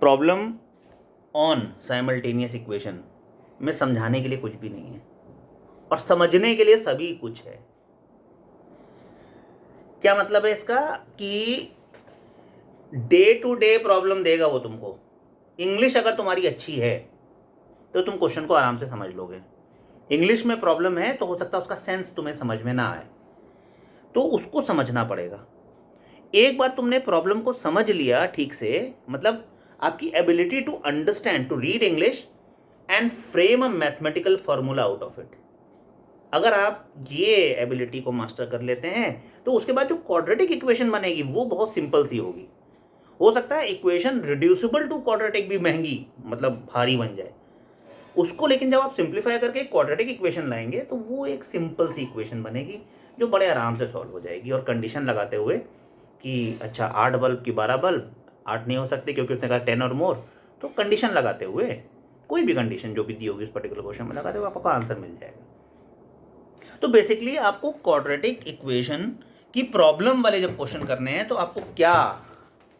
Problem on simultaneous equation में समझाने के लिए कुछ भी नहीं है और समझने के लिए सभी कुछ है। क्या मतलब है इसका कि डे टू डे प्रॉब्लम देगा वो तुमको। इंग्लिश अगर तुम्हारी अच्छी है तो तुम क्वेश्चन को आराम से समझ लोगे। इंग्लिश में प्रॉब्लम है तो हो सकता है उसका सेंस तुम्हें समझ में ना आए, तो उसको समझना पड़ेगा। एक बार तुमने प्रॉब्लम को समझ लिया ठीक से, मतलब आपकी ability to understand, to read English and frame a mathematical formula out of it, अगर आप ये एबिलिटी को मास्टर कर लेते हैं तो उसके बाद जो क्वाड्रेटिक इक्वेशन बनेगी वो बहुत सिंपल सी होगी। हो सकता है इक्वेशन रिड्यूसिबल टू क्वाड्रेटिक भी महंगी, मतलब भारी बन जाए उसको, लेकिन जब आप सिंप्लीफाई करके क्वाड्रेटिक इक्वेशन लाएंगे तो वो एक सिंपल सी इक्वेशन बनेगी जो बड़े आराम से सॉल्व हो जाएगी। और कंडीशन लगाते हुए कि अच्छा 8 बल्ब की 12 बल्ब, 8 नहीं हो सकती क्योंकि उसने कहा 10 और मोर, तो कंडीशन लगाते हुए कोई भी कंडीशन जो भी दी होगी उस पर्टिकुलर क्वेश्चन में लगाते हुए आपको आंसर मिल जाएगा। तो बेसिकली आपको क्वाड्रेटिक इक्वेशन की प्रॉब्लम वाले जब क्वेश्चन करने हैं तो आपको क्या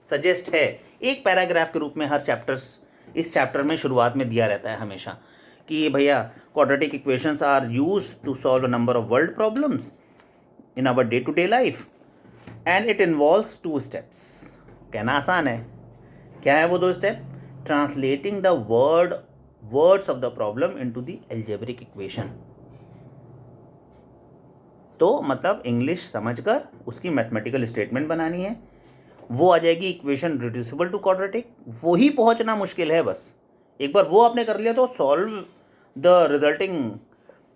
सजेस्ट है, एक पैराग्राफ के रूप में हर इस चैप्टर में शुरुआत में दिया रहता है हमेशा कि भैया quadratic equations are used to solve a number of world problems in our day to day life and it involves 2 steps. कहना आसान है, क्या है वो 2 step? Translating the words of the problem into the algebraic equation. तो मतलब English समझकर उसकी मैथमेटिकल स्टेटमेंट बनानी है, वो आ जाएगी इक्वेशन रिड्यूसिबल टू क्वाड्रेटिक। वो ही पहुंचना मुश्किल है, बस एक बार वो आपने कर लिया तो solve the resulting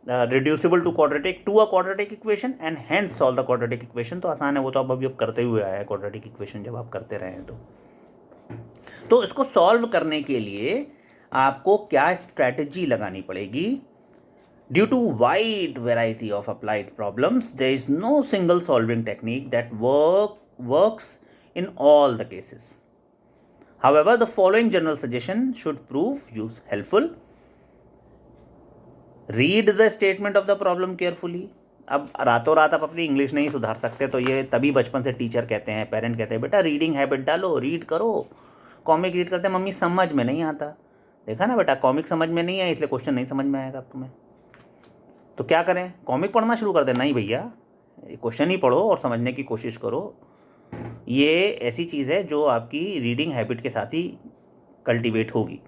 reducible to quadratic to a quadratic equation and hence solve the quadratic equation. तो आसान है, वो तो आप अभी करते हुए आया है क्वाड्रेटिक इक्वेशन, जब आप करते रहे हैं तो इसको सॉल्व करने के लिए आपको क्या स्ट्रैटेजी लगानी पड़ेगी? Due to wide variety of applied problems, there is no single solving technique that works in all the cases. However, the following general suggestion should prove helpful. Read the statement of the problem carefully. अब रातों रात आप अपनी English नहीं सुधार सकते, तो ये तभी बचपन से टीचर कहते हैं, पेरेंट कहते हैं बेटा रीडिंग हैबिट डालो, रीड करो। कॉमिक रीड करते हैं, मम्मी समझ में नहीं आता। देखा ना बेटा, कॉमिक समझ में नहीं है इसलिए क्वेश्चन नहीं समझ में आएगा तुम्हें। तो क्या करें, कॉमिक पढ़ना शुरू कर दें? नहीं भैया, क्वेश्चन ही पढ़ो और समझने की कोशिश करो। ये ऐसी चीज़ है जो आपकी रीडिंग हैबिट के साथ ही कल्टीवेट होगी।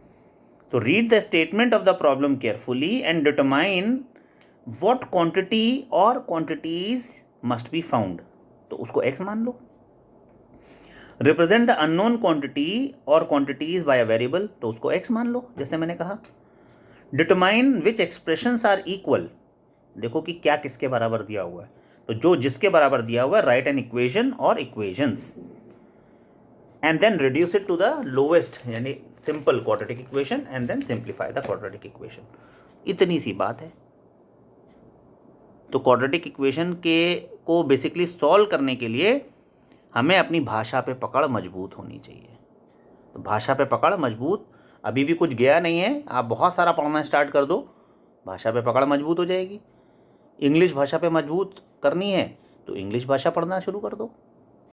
तो read the statement of the problem carefully and determine what quantity और क्वांटिटीज मस्ट बी फाउंड, तो उसको एक्स मान लो। रिप्रेजेंट द अननोन क्वांटिटी और क्वांटिटीज बाय अ वेरिएबल, तो उसको एक्स मान लो जैसे मैंने कहा। Determine which expressions are equal, देखो कि क्या किसके बराबर दिया हुआ है, तो जो जिसके बराबर दिया हुआ है write an equation or equations and then reduce it to the lowest यानी simple quadratic equation and then simplify the quadratic equation. इतनी सी बात है। तो क्वाड्रेटिक इक्वेशन को बेसिकली सॉल्व करने के लिए हमें अपनी भाषा पे पकड़ मजबूत होनी चाहिए। तो भाषा पे पकड़ मजबूत, अभी भी कुछ गया नहीं है, आप बहुत सारा पढ़ना स्टार्ट कर दो, भाषा पे पकड़ मजबूत हो जाएगी। इंग्लिश भाषा पे मजबूत करनी है तो इंग्लिश भाषा पढ़ना शुरू कर दो।